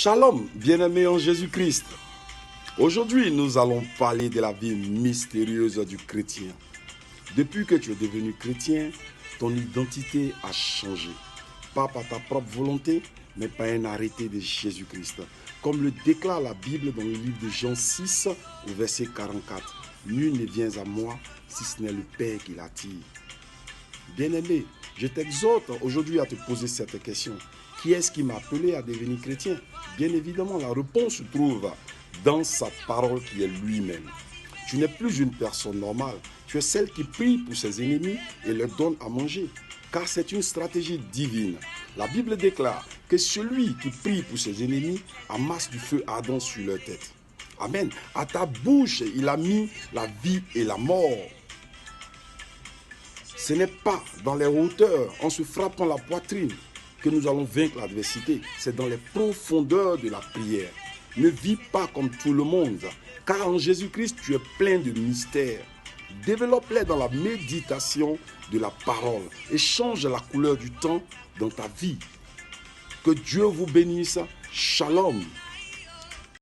Shalom, bien-aimés en Jésus-Christ. Aujourd'hui, nous allons parler de la vie mystérieuse du chrétien. Depuis que tu es devenu chrétien, ton identité a changé. Pas par ta propre volonté, mais par un arrêté de Jésus-Christ. Comme le déclare la Bible dans le livre de Jean 6, au verset 44. Nul ne vient à moi si ce n'est le Père qui l'attire. Bien-aimé, je t'exhorte aujourd'hui à te poser cette question. Qui est-ce qui m'a appelé à devenir chrétien? Bien évidemment, la réponse se trouve dans sa parole qui est lui-même. Tu n'es plus une personne normale. Tu es celle qui prie pour ses ennemis et leur donne à manger. Car c'est une stratégie divine. La Bible déclare que celui qui prie pour ses ennemis amasse du feu ardent sur leur tête. Amen. À ta bouche, il a mis la vie et la mort. Ce n'est pas dans les hauteurs, en se frappant la poitrine, que nous allons vaincre l'adversité. C'est dans les profondeurs de la prière. Ne vis pas comme tout le monde, car en Jésus-Christ, tu es plein de mystères. Développe-les dans la méditation de la parole et change la couleur du temps dans ta vie. Que Dieu vous bénisse. Shalom.